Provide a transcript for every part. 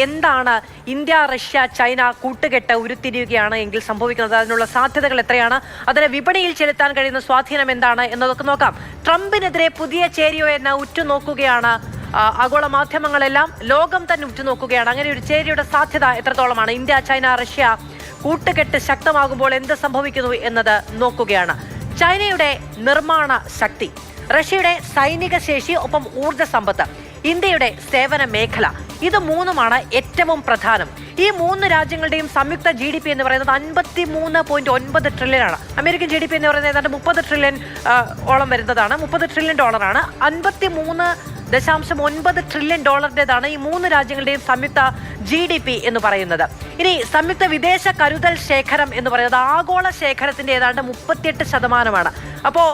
എന്താണ് India Russia China കൂട്ടുകെട്ട് ഉരുത്തിരിയുകയാണ് എങ്കിൽ സംഭവിക്കുന്നത്? അതിനുള്ള സാധ്യതകൾ എത്രയാണ്? അതിനെ വിപണിയിൽ ചെലുത്താൻ കഴിയുന്ന സ്വാധീനം എന്താണ് എന്നതൊക്കെ നോക്കാം. ട്രംപിനെതിരെ പുതിയ ചേരിയോ എന്ന് ഉറ്റുനോക്കുകയാണ് ആഗോള മാധ്യമങ്ങളെല്ലാം, ലോകം തന്നെ ഉറ്റുനോക്കുകയാണ്. അങ്ങനെ ഒരു ചേരിയുടെ സാധ്യത എത്രത്തോളമാണ്? ഇന്ത്യ ചൈന റഷ്യ കൂട്ടുകെട്ട് ശക്തമാകുമ്പോൾ എന്ത് സംഭവിക്കുന്നു എന്നത് നോക്കുകയാണ്. ചൈനയുടെ നിർമ്മാണ ശക്തി, റഷ്യയുടെ സൈനിക ശേഷി, ഒപ്പം ഊർജ്ജ സമ്പത്ത്, ഇന്ത്യയുടെ സേവന മേഖല, ഇത് മൂന്നുമാണ് ഏറ്റവും പ്രധാനം. ഈ മൂന്ന് രാജ്യങ്ങളുടെയും സംയുക്ത GDP എന്ന് പറയുന്നത് 53.9 ട്രില്യനാണ്. അമേരിക്കൻ GDP എന്ന് പറയുന്നത് ഏതാണ്ട് 30 ട്രില്യൺ ഓളം വരുന്നതാണ്, $30 ട്രില്യൺ. 53.9 ട്രില്യൺ ഡോളറിൻ്റെതാണ് ഈ മൂന്ന് രാജ്യങ്ങളുടെയും സംയുക്ത GDP എന്ന് പറയുന്നത്. ഇനി സംയുക്ത വിദേശ കരുതൽ ശേഖരം എന്ന് പറയുന്നത് ആഗോള ശേഖരത്തിന്റെ ഏതാണ്ട് 38%. അപ്പോൾ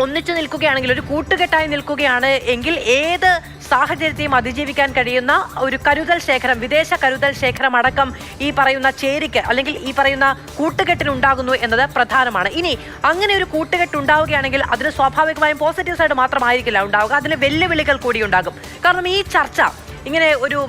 ഒന്നിച്ചു നിൽക്കുകയാണെങ്കിൽ, ഒരു കൂട്ടുകെട്ടായി നിൽക്കുകയാണ് എങ്കിൽ ഏത് സാഹചര്യത്തെയും അതിജീവിക്കാൻ കഴിയുന്ന ഒരു കരുതൽ ശേഖരം, വിദേശ കരുതൽ ശേഖരം അടക്കം ഈ പറയുന്ന ചേരിക്ക് അല്ലെങ്കിൽ ഈ പറയുന്ന കൂട്ടുകെട്ടിനുണ്ടാകുന്നു എന്നത് പ്രധാനമാണ്. ഇനി അങ്ങനെ ഒരു കൂട്ടുകെട്ട് ഉണ്ടാവുകയാണെങ്കിൽ അതിന് സ്വാഭാവികമായും പോസിറ്റീവ് സൈഡ് മാത്രമായിരിക്കില്ല ഉണ്ടാവുക, അതിന് വെല്ലുവിളികൾ കൂടി ഉണ്ടാകും. കാരണം ഈ ചർച്ച ഇങ്ങനെ ഒരു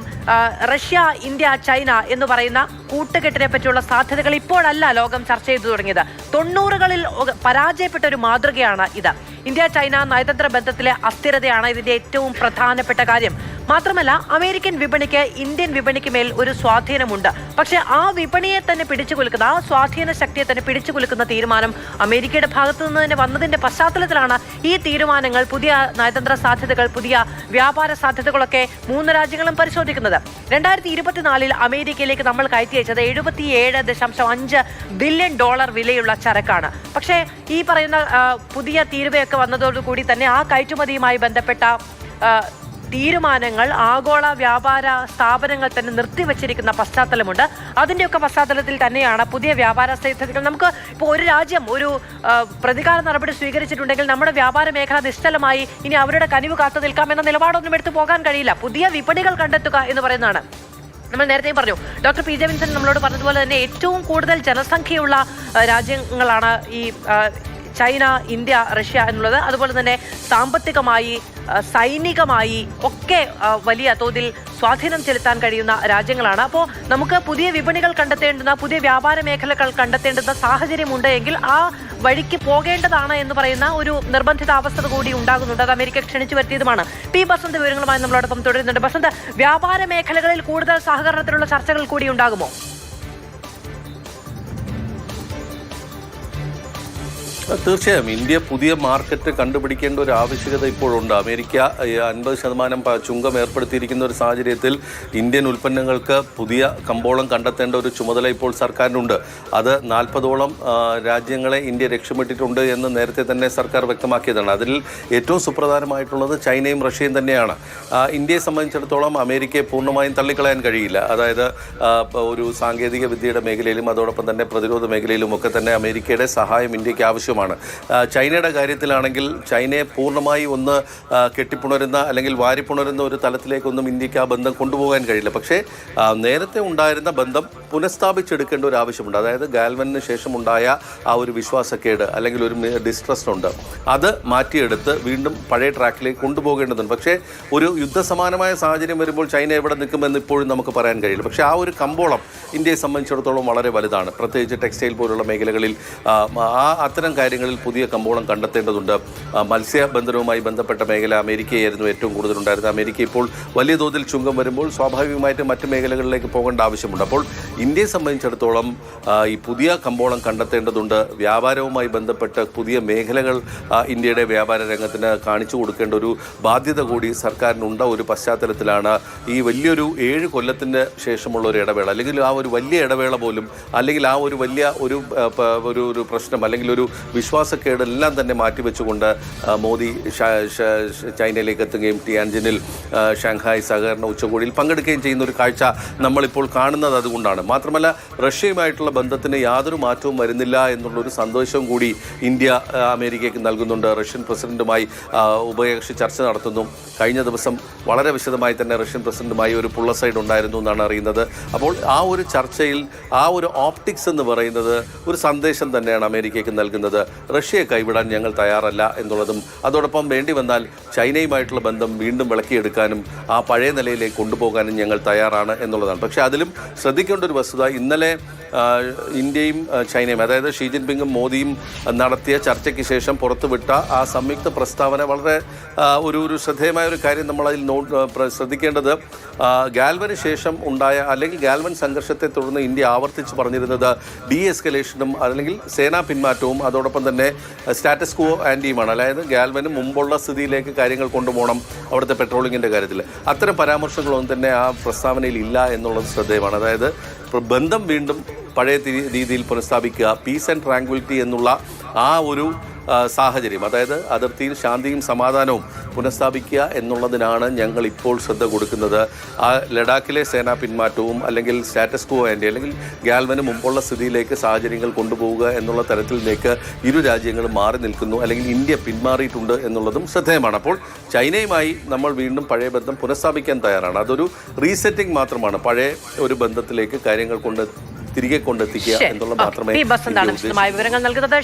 റഷ്യ ഇന്ത്യ ചൈന എന്ന് പറയുന്ന കൂട്ടുകെട്ടിനെ പറ്റിയുള്ള സാധ്യതകൾ ഇപ്പോഴല്ല ലോകം ചർച്ച ചെയ്തു തുടങ്ങിയത്. 90കളിൽ പരാജയപ്പെട്ട ഒരു മാതൃകയാണ് ഇത്. ഇന്ത്യ ചൈന നയതന്ത്ര ബന്ധത്തിലെ അസ്ഥിരതയാണ് ഇതിന്റെ ഏറ്റവും പ്രധാനപ്പെട്ട കാര്യം. മാത്രമല്ല, അമേരിക്കൻ വിപണിക്ക് ഇന്ത്യൻ വിപണിക്ക് മേൽ ഒരു സ്വാധീനമുണ്ട്. പക്ഷെ ആ വിപണിയെ തന്നെ പിടിച്ചുകുലുക്കുന്ന, ആ സ്വാധീന ശക്തിയെ തന്നെ പിടിച്ചുകുലുക്കുന്ന തീരുമാനം അമേരിക്കയുടെ ഭാഗത്തു നിന്ന് തന്നെ വന്നതിന്റെ പശ്ചാത്തലത്തിലാണ് ഈ തീരുമാനങ്ങൾ, പുതിയ നയതന്ത്ര സാധ്യതകൾ, പുതിയ വ്യാപാര സാധ്യതകളൊക്കെ മൂന്ന് രാജ്യങ്ങളും പരിശോധിക്കുന്നത്. 2024 അമേരിക്കയിലേക്ക് നമ്മൾ കയറ്റി അയച്ചത് $77.5 ബില്യൺ വിലയുള്ള ചരക്കാണ്. പക്ഷേ ഈ പറയുന്ന പുതിയ തീരുവയൊക്കെ വന്നതോടുകൂടി തന്നെ ആ കയറ്റുമതിയുമായി ബന്ധപ്പെട്ട തീരുമാനങ്ങൾ ആഗോള വ്യാപാര സ്ഥാപനങ്ങൾ തന്നെ നിർത്തിവച്ചിരിക്കുന്ന പശ്ചാത്തലമുണ്ട്. അതിൻ്റെയൊക്കെ പശ്ചാത്തലത്തിൽ തന്നെയാണ് പുതിയ വ്യാപാര സാധ്യതകൾ. നമുക്ക് ഇപ്പോൾ ഒരു രാജ്യം ഒരു പ്രതികാര നടപടി സ്വീകരിച്ചിട്ടുണ്ടെങ്കിൽ നമ്മുടെ വ്യാപാര മേഖല നിശ്ചലമായി ഇനി അവരുടെ കനിവ് കാത്തു നിൽക്കാമെന്ന നിലപാടൊന്നും എടുത്തു പോകാൻ കഴിയില്ല. പുതിയ വിപണികൾ കണ്ടെത്തുക എന്ന് പറയുന്നതാണ്. നമ്മൾ നേരത്തെ പറഞ്ഞു, ഡോക്ടർ PJ വിൻസെന്റ് നമ്മളോട് പറഞ്ഞതുപോലെ തന്നെ ഏറ്റവും കൂടുതൽ ജനസംഖ്യയുള്ള രാജ്യങ്ങളാണ് ഈ ചൈന, ഇന്ത്യ, റഷ്യ എന്നുള്ളത്. അതുപോലെ തന്നെ സാമ്പത്തികമായി, സൈനികമായി ഒക്കെ വലിയ തോതിൽ സ്വാധീനം ചെലുത്താൻ കഴിയുന്ന രാജ്യങ്ങളാണ്. അപ്പോൾ നമുക്ക് പുതിയ വിപണികൾ കണ്ടെത്തേണ്ടുന്ന, പുതിയ വ്യാപാര മേഖലകൾ കണ്ടെത്തേണ്ടുന്ന സാഹചര്യമുണ്ട് എങ്കിൽ ആ വഴിക്ക് പോകേണ്ടതാണ് എന്ന് പറയുന്ന ഒരു നിർബന്ധിത അവസ്ഥ കൂടി ഉണ്ടാകുന്നുണ്ട്. അത് അമേരിക്ക ക്ഷണിച്ചു വരുത്തിയതുമാണ്. ബസന്ത് വിവരങ്ങളുമായി നമ്മളോടൊപ്പം തുടരുന്നുണ്ട്. ബസന്ത്, വ്യാപാര മേഖലകളിൽ കൂടുതൽ സഹകരണത്തിലുള്ള ചർച്ചകൾ കൂടി ഉണ്ടാകുമോ? തീർച്ചയായും ഇന്ത്യ പുതിയ മാർക്കറ്റ് കണ്ടുപിടിക്കേണ്ട ഒരു ആവശ്യകത ഇപ്പോഴുണ്ട്. അമേരിക്ക 50% ചുങ്കം ഏർപ്പെടുത്തിയിരിക്കുന്ന ഒരു സാഹചര്യത്തിൽ ഇന്ത്യൻ ഉൽപ്പന്നങ്ങൾക്ക് പുതിയ കമ്പോളം കണ്ടെത്തേണ്ട ഒരു ചുമതല ഇപ്പോൾ സർക്കാരിനുണ്ട്. അത് 40ഓളം രാജ്യങ്ങളെ ഇന്ത്യ ലക്ഷ്യമിട്ടിട്ടുണ്ട് എന്ന് നേരത്തെ തന്നെ സർക്കാർ വ്യക്തമാക്കിയതാണ്. അതിൽ ഏറ്റവും സുപ്രധാനമായിട്ടുള്ളത് ചൈനയും റഷ്യയും തന്നെയാണ്. ഇന്ത്യയെ സംബന്ധിച്ചിടത്തോളം അമേരിക്കയെ പൂർണ്ണമായും തള്ളിക്കളയാൻ കഴിയില്ല. അതായത് ഒരു സാങ്കേതിക വിദ്യയുടെ മേഖലയിലും അതോടൊപ്പം തന്നെ പ്രതിരോധ മേഖലയിലും ഒക്കെ തന്നെ അമേരിക്കയുടെ സഹായം ഇന്ത്യക്ക് ആവശ്യമാണ്. ചൈനയുടെ കാര്യത്തിലാണെങ്കിൽ ചൈനയെ പൂർണ്ണമായി ഒന്ന് കെട്ടിപ്പുണരുന്ന അല്ലെങ്കിൽ വാരിപ്പുണരുന്ന ഒരു തലത്തിലേക്കൊന്നും ഇന്ത്യക്ക് ആ ബന്ധം കൊണ്ടുപോകാൻ കഴിയില്ല. പക്ഷേ നേരത്തെ ഉണ്ടായിരുന്ന ബന്ധം പുനഃസ്ഥാപിച്ചെടുക്കേണ്ട ഒരു ആവശ്യമുണ്ട്. അതായത് ഗാൽവനിന് ശേഷം ഉണ്ടായ ആ ഒരു വിശ്വാസക്കേട് അല്ലെങ്കിൽ ഒരു ഡിസ്ട്രസ്റ്റ് ഉണ്ട്, അത് മാറ്റിയെടുത്ത് വീണ്ടും പഴയ ട്രാക്കിലേക്ക് കൊണ്ടുപോകേണ്ടതുണ്ട്. പക്ഷേ ഒരു യുദ്ധസമാനമായ സാഹചര്യം വരുമ്പോൾ ചൈന എവിടെ നിൽക്കുമെന്ന് ഇപ്പോഴും നമുക്ക് പറയാൻ കഴിയില്ല. പക്ഷേ ആ ഒരു കമ്പോളം ഇന്ത്യയെ സംബന്ധിച്ചിടത്തോളം വളരെ വലുതാണ്. പ്രത്യേകിച്ച് ടെക്സ്റ്റൈൽ പോലുള്ള മേഖലകളിൽ അത്തരം കാര്യങ്ങളിൽ പുതിയ കമ്പോളം കണ്ടെത്തേണ്ടതുണ്ട്. മത്സ്യബന്ധനവുമായി ബന്ധപ്പെട്ട മേഖല അമേരിക്കയായിരുന്നു ഏറ്റവും കൂടുതലുണ്ടായിരുന്നത്. അമേരിക്ക ഇപ്പോൾ വലിയ തോതിൽ ചുങ്കം വരുമ്പോൾ സ്വാഭാവികമായിട്ട് മറ്റ് മേഖലകളിലേക്ക് പോകേണ്ട ആവശ്യമുണ്ട്. അപ്പോൾ ഇന്ത്യയെ സംബന്ധിച്ചിടത്തോളം ഈ പുതിയ കമ്പോളം കണ്ടെത്തേണ്ടതുണ്ട്. വ്യാപാരവുമായി ബന്ധപ്പെട്ട് പുതിയ മേഖലകൾ ഇന്ത്യയുടെ വ്യാപാര രംഗത്തിന് കാണിച്ചു കൊടുക്കേണ്ട ഒരു ബാധ്യത കൂടി സർക്കാരിനുണ്ട ഒരു പശ്ചാത്തലത്തിലാണ് ഈ വലിയൊരു 7 കൊല്ലത്തിന് ശേഷമുള്ള ഒരു ഇടവേള, അല്ലെങ്കിൽ ആ ഒരു വലിയ ഇടവേള പോലും, അല്ലെങ്കിൽ ആ ഒരു വലിയ ഒരു പ്രശ്നം അല്ലെങ്കിൽ ഒരു വിശ്വാസക്കേടെല്ലാം തന്നെ മാറ്റിവെച്ചുകൊണ്ട് മോദി ചൈനയിലേക്ക് എത്തുകയും ടിയാൻജിനിൽ ഷാങ്ഹായ് സഹകരണ ഉച്ചകോടിയിൽ പങ്കെടുക്കുകയും ചെയ്യുന്ന ഒരു കാഴ്ച നമ്മളിപ്പോൾ കാണുന്നത് അതുകൊണ്ടാണ്. മാത്രമല്ല റഷ്യയുമായിട്ടുള്ള ബന്ധത്തിന് യാതൊരു മാറ്റവും വരുന്നില്ല എന്നുള്ളൊരു സന്ദേശവും കൂടി ഇന്ത്യ അമേരിക്കയ്ക്ക് നൽകുന്നുണ്ട്. റഷ്യൻ പ്രസിഡന്റുമായി ഉഭയകക്ഷി ചർച്ച നടത്തുന്നു. കഴിഞ്ഞ ദിവസം വളരെ വിശദമായി തന്നെ റഷ്യൻ പ്രസിഡന്റുമായി ഒരു പുള്ള സൈഡ് ഉണ്ടായിരുന്നു എന്നാണ് അറിയുന്നത്. അപ്പോൾ ആ ഒരു ചർച്ചയിൽ ആ ഒരു ഓപ്റ്റിക്സ് എന്ന് പറയുന്നത് ഒരു സന്ദേശം തന്നെയാണ് അമേരിക്കയ്ക്ക് നൽകുന്നത്. റഷ്യയെ കൈവിടാൻ ഞങ്ങൾ തയ്യാറല്ല എന്നുള്ളതും അതോടൊപ്പം വേണ്ടി വന്നാൽ ചൈനയുമായിട്ടുള്ള ബന്ധം വീണ്ടും വിളക്കിയെടുക്കാനും ആ പഴയ നിലയിലേക്ക് കൊണ്ടുപോകാനും ഞങ്ങൾ തയ്യാറാണ് എന്നുള്ളതാണ്. പക്ഷേ അതിലും ശ്രദ്ധിക്കേണ്ട ഒരു വസ്തുത, ഇന്നലെ ഇന്ത്യയും ചൈനയും, അതായത് ഷീ ജിൻപിങ്ങും മോദിയും നടത്തിയ ചർച്ചയ്ക്ക് ശേഷം പുറത്തുവിട്ട ആ സംയുക്ത പ്രസ്താവന വളരെ ഒരു ശ്രദ്ധേയമായ ഒരു കാര്യം നമ്മളതിൽ ശ്രദ്ധിക്കേണ്ടത്, ഗാൽവന് ശേഷം ഉണ്ടായ അല്ലെങ്കിൽ ഗാൽവൻ സംഘർഷത്തെ തുടർന്ന് ഇന്ത്യ ആവർത്തിച്ച് പറഞ്ഞിരുന്നത് ഡി എസ്കലേഷനും അല്ലെങ്കിൽ സേനാ പിന്മാറ്റവും അതോടൊപ്പം തന്നെ സ്റ്റാറ്റസ് ക്വോ ആൻറ്റിയുമാണ്. അതായത് ഗാൽവന് മുമ്പുള്ള സ്ഥിതിയിലേക്ക് കാര്യങ്ങൾ കൊണ്ടുപോകണം അവിടുത്തെ പെട്രോളിങ്ങിൻ്റെ കാര്യത്തിൽ. അത്തരം പരാമർശങ്ങളൊന്നും തന്നെ ആ പ്രസ്താവനയിൽ ഇല്ല എന്നുള്ളത് ശ്രദ്ധേയമാണ്. അതായത് ബന്ധം വീണ്ടും പഴയ രീതിയിൽ പുനഃസ്ഥാപിക്കുക, പീസ് ആൻഡ് ട്രാങ്ക്വിലിറ്റി എന്നുള്ള ആ ഒരു സാഹചര്യം, അതായത് അതിർത്തിയിൽ ശാന്തിയും സമാധാനവും പുനഃസ്ഥാപിക്കുക എന്നുള്ളതിനാണ് ഞങ്ങൾ ഇപ്പോൾ ശ്രദ്ധ കൊടുക്കുന്നത്. ആ ലഡാക്കിലെ സേനാ പിന്മാറ്റവും അല്ലെങ്കിൽ സ്റ്റാറ്റസ് ക്വോ ആൻറ്റി അല്ലെങ്കിൽ ഗാൽവന് മുമ്പുള്ള സ്ഥിതിയിലേക്ക് സാഹചര്യങ്ങൾ കൊണ്ടുപോവുക എന്നുള്ള തരത്തിലേക്ക് ഇരു രാജ്യങ്ങളും മാറി നിൽക്കുന്നു, അല്ലെങ്കിൽ ഇന്ത്യ പിന്മാറിയിട്ടുണ്ട് എന്നുള്ളതും ശ്രദ്ധേയമാണ്. അപ്പോൾ ചൈനയുമായി നമ്മൾ വീണ്ടും പഴയ ബന്ധം പുനഃസ്ഥാപിക്കാൻ തയ്യാറാണ്. അതൊരു റീസെറ്റിംഗ് മാത്രമാണ്, പഴയ ഒരു ബന്ധത്തിലേക്ക് കാര്യങ്ങൾ തിരികെ കൊണ്ടെത്തിക്കുക എന്നുള്ളത് മാത്രമേ വിവരങ്ങൾ നൽകുന്നത്.